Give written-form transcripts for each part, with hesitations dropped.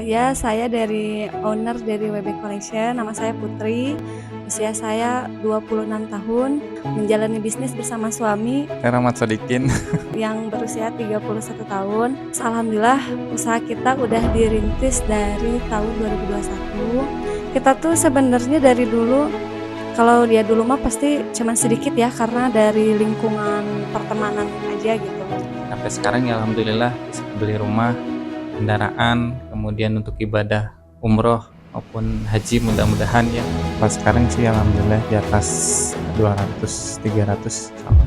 Ya, saya dari owner dari WB Collection, nama saya Putri, usia saya 26 tahun, menjalani bisnis bersama suami Saya Rahmat Sodikin. yang berusia 31 tahun. Alhamdulillah usaha kita udah dirintis dari tahun 2021. Kita tuh sebenarnya dari dulu, kalau dia dulu mah pasti cuman sedikit ya, karena dari lingkungan pertemanan aja gitu. Sampai sekarang ya alhamdulillah bisa beli rumah, kendaraan, kemudian untuk ibadah umroh maupun haji mudah-mudahan ya. Pas sekarang sih alhamdulillah di atas 200 300 insyaallah.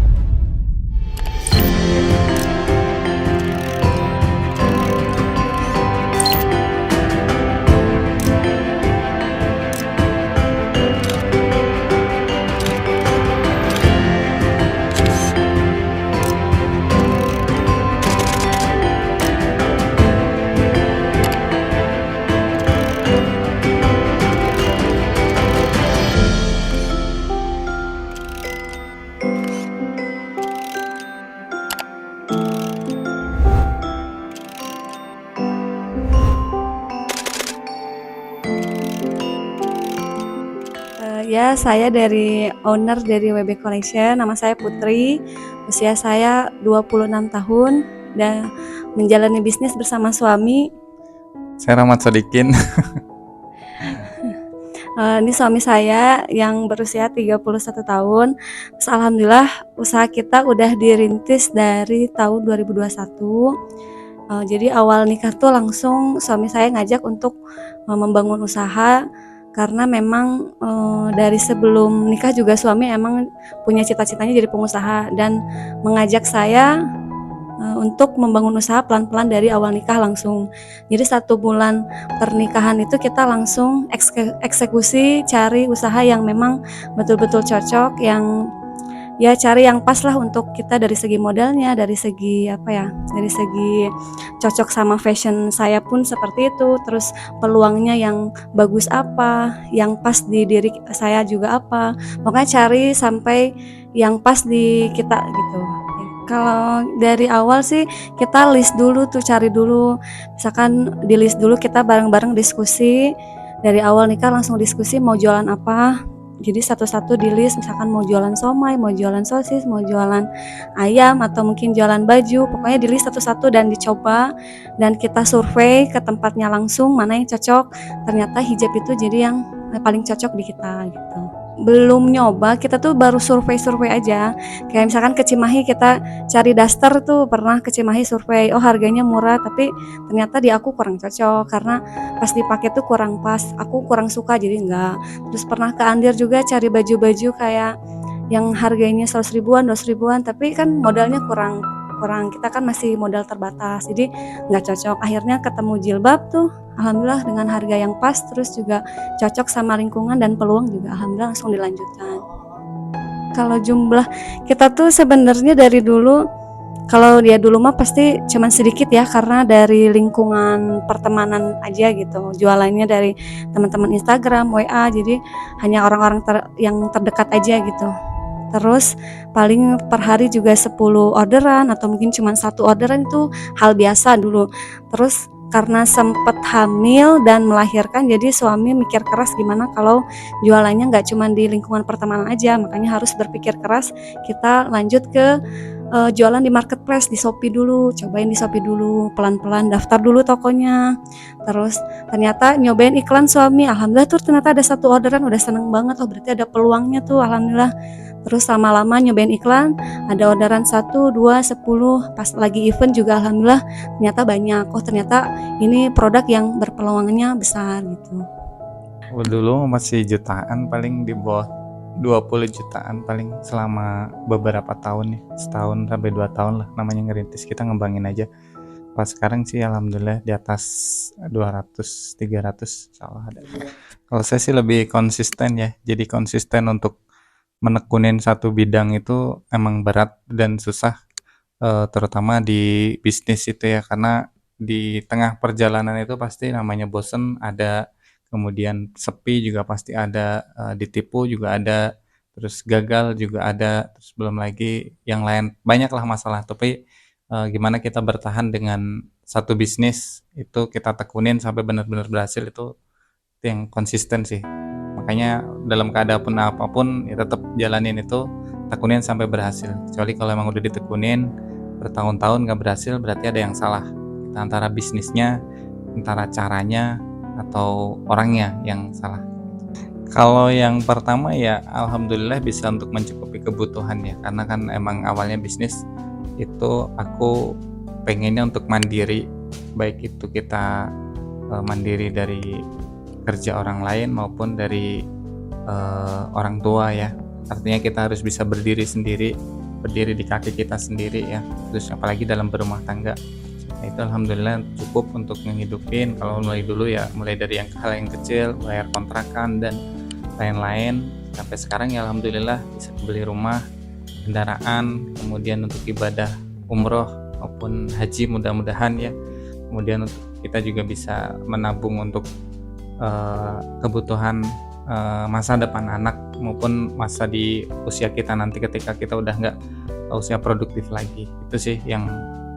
Ya, saya dari owner dari WB Collection, nama saya Putri, usia saya 26 tahun, dan menjalani bisnis bersama suami. Saya Rahmat Sodikin. Ini suami saya yang berusia 31 tahun. Terus alhamdulillah usaha kita udah dirintis dari tahun 2021. Jadi awal nikah tuh langsung suami saya ngajak untuk membangun usaha, karena memang dari sebelum nikah juga suami emang punya cita-citanya jadi pengusaha dan mengajak saya untuk membangun usaha pelan-pelan dari awal nikah langsung. Jadi 1 bulan pernikahan itu kita langsung eksekusi cari usaha yang memang betul-betul cocok, yang ya cari yang pas lah untuk kita dari segi modalnya, dari segi apa ya, dari segi cocok sama fashion saya pun seperti itu, terus peluangnya yang bagus apa, yang pas di diri saya juga apa, pokoknya cari sampai yang pas di kita gitu. Kalau dari awal sih kita list dulu tuh, cari dulu, misalkan di list dulu, kita bareng-bareng diskusi, dari awal nikah langsung diskusi mau jualan apa. Jadi satu-satu di list, misalkan mau jualan somai, mau jualan sosis, mau jualan ayam, atau mungkin jualan baju, pokoknya di list satu-satu dan dicoba, dan kita survei ke tempatnya langsung mana yang cocok. Ternyata hijab itu jadi yang paling cocok di kita gitu. Belum nyoba, kita tuh baru survei-survei aja. Kayak misalkan ke Cimahi kita cari daster tuh, pernah ke Cimahi survei, oh harganya murah, tapi ternyata di aku kurang cocok karena pas dipakai tuh kurang pas, aku kurang suka jadi enggak. Terus pernah ke Andir juga cari baju-baju kayak yang harganya 100 ribuan, 200 ribuan, tapi kan modalnya kurang kurang kita kan masih modal terbatas, jadi nggak cocok. Akhirnya ketemu jilbab tuh, alhamdulillah dengan harga yang pas, terus juga cocok sama lingkungan dan peluang juga, alhamdulillah langsung dilanjutkan. Kalau jumlah kita tuh sebenarnya dari dulu, kalau dia dulu mah pasti cuman sedikit ya, karena dari lingkungan pertemanan aja gitu, jualannya dari teman-teman Instagram, WA, jadi hanya orang-orang yang terdekat aja gitu. Terus paling per hari juga 10 orderan atau mungkin cuma 1 orderan, itu hal biasa dulu. Terus karena sempat hamil dan melahirkan, jadi suami mikir keras gimana kalau jualannya nggak cuma di lingkungan pertemanan aja, makanya harus berpikir keras, kita lanjut ke jualan di marketplace, di Shopee dulu, cobain di Shopee dulu, pelan-pelan daftar dulu tokonya. Terus ternyata nyobain iklan suami, alhamdulillah tuh ternyata ada 1 orderan, udah seneng banget, oh berarti ada peluangnya tuh, alhamdulillah. Terus lama-lama nyobain iklan, ada orderan 1, 2, 10, pas lagi event juga alhamdulillah ternyata banyak, oh ternyata ini produk yang berpeluangnya besar gitu. Dulu masih jutaan, paling di bawah 20 jutaan paling selama beberapa tahun nih, setahun sampai 2 tahun lah namanya ngerintis, kita ngembangin aja. Pas sekarang sih alhamdulillah di atas 200 300 insyaallah ada. Kalau saya sih lebih konsisten ya, jadi konsisten untuk menekunin satu bidang itu emang berat dan susah, terutama di bisnis itu ya, karena di tengah perjalanan itu pasti namanya bosen ada, kemudian sepi juga pasti ada, ditipu juga ada, terus gagal juga ada, terus belum lagi yang lain, banyaklah masalah. Tapi gimana kita bertahan dengan satu bisnis itu kita tekunin sampai benar-benar berhasil itu yang konsisten sih. Makanya dalam keadaan apapun ya tetap jalanin itu, tekunin sampai berhasil. Kecuali kalau emang udah ditekunin bertahun-tahun nggak berhasil berarti ada yang salah. Kita antara bisnisnya, antara caranya, atau orangnya yang salah. Kalau yang pertama ya alhamdulillah bisa untuk mencukupi kebutuhan ya, karena kan emang awalnya bisnis itu aku pengennya untuk mandiri, baik itu kita mandiri dari kerja orang lain maupun dari orang tua ya. Artinya kita harus bisa berdiri sendiri, berdiri di kaki kita sendiri ya, terus apalagi dalam berumah tangga. Nah, itu alhamdulillah cukup untuk ngehidupin. Kalau mulai dulu ya mulai dari hal yang kecil, bayar kontrakan dan lain-lain, sampai sekarang ya alhamdulillah bisa beli rumah, kendaraan, kemudian untuk ibadah umroh maupun haji mudah-mudahan ya. Kemudian kita juga bisa menabung untuk kebutuhan masa depan anak maupun masa di usia kita nanti ketika kita udah nggak usia produktif lagi. Itu sih yang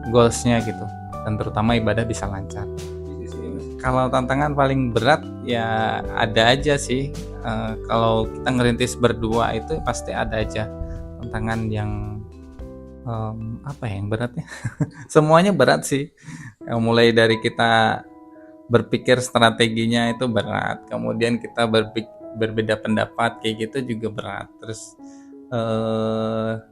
goalsnya gitu, dan terutama ibadah bisa lancar. Kalau tantangan paling berat ya ada aja sih. Kalau kita ngerintis berdua itu pasti ada aja tantangan yang apa ya yang beratnya. Semuanya berat sih. Mulai dari kita berpikir strateginya itu berat, kemudian kita berbeda pendapat kayak gitu juga berat. Terus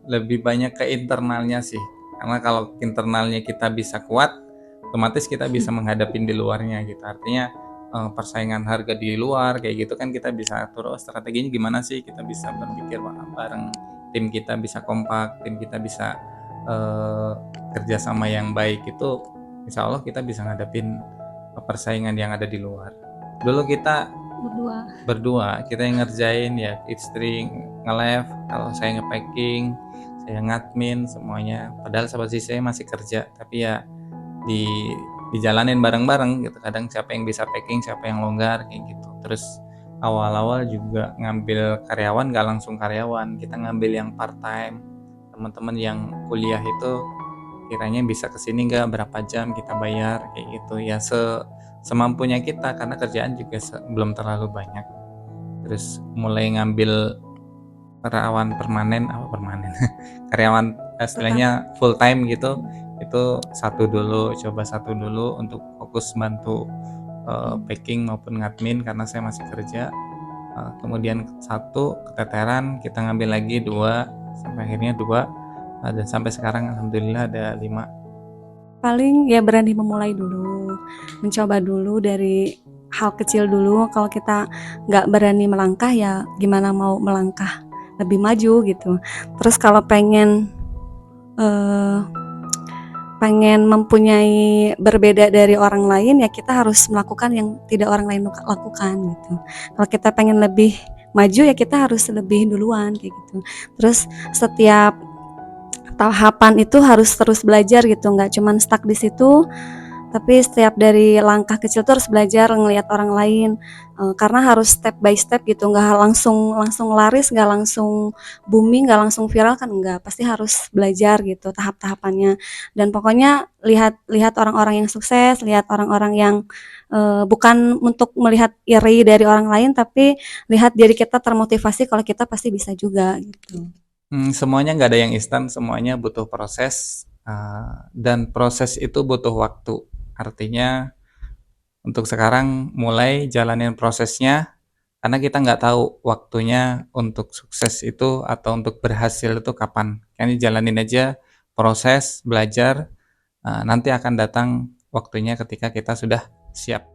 lebih banyak ke internalnya sih, karena kalau internalnya kita bisa kuat, otomatis kita bisa menghadapin di luarnya gitu. Artinya persaingan harga di luar kayak gitu kan kita bisa atur strateginya gimana sih, kita bisa berpikir bareng, tim kita bisa kompak, tim kita bisa kerjasama yang baik, itu insya Allah kita bisa ngadepin persaingan yang ada di luar. Dulu kita berdua kita yang ngerjain ya, istri nge-live, kalau saya nge-packing, saya ngadmin semuanya, padahal sahabat saya masih kerja, tapi ya dijalanin bareng-bareng gitu. Kadang siapa yang bisa packing, siapa yang longgar kayak gitu. Terus awal-awal juga ngambil karyawan gak langsung karyawan, kita ngambil yang part time, teman-teman yang kuliah itu kiranya bisa kesini nggak, berapa jam kita bayar kayak gitu ya, semampunya kita karena kerjaan juga belum terlalu banyak. Terus mulai ngambil karyawan permanen karyawan istilahnya full time gitu, itu coba satu dulu untuk fokus bantu packing maupun ngadmin karena saya masih kerja. Kemudian satu keteteran, kita ngambil lagi 2 sampai akhirnya 2, dan sampai sekarang alhamdulillah ada 5. Paling ya berani memulai dulu, mencoba dulu dari hal kecil dulu. Kalau kita nggak berani melangkah ya gimana mau melangkah lebih maju gitu. Terus kalau pengen mempunyai berbeda dari orang lain ya kita harus melakukan yang tidak orang lain lakukan gitu. Kalau kita pengen lebih maju ya kita harus lebih duluan kayak gitu. Terus setiap tahapan itu harus terus belajar gitu, nggak cuman stuck di situ, tapi setiap dari langkah kecil tuh harus belajar ngelihat orang lain, karena harus step by step gitu, nggak langsung laris, nggak langsung booming, nggak langsung viral kan enggak, pasti harus belajar gitu tahap-tahapannya. Dan pokoknya lihat orang-orang yang sukses, lihat orang-orang yang bukan untuk melihat iri dari orang lain, tapi lihat diri kita termotivasi kalau kita pasti bisa juga gitu. Semuanya nggak ada yang instan, semuanya butuh proses, dan proses itu butuh waktu. Artinya untuk sekarang mulai jalanin prosesnya, karena kita nggak tahu waktunya untuk sukses itu atau untuk berhasil itu kapan. Kan jalanin aja proses, belajar, nanti akan datang waktunya ketika kita sudah siap.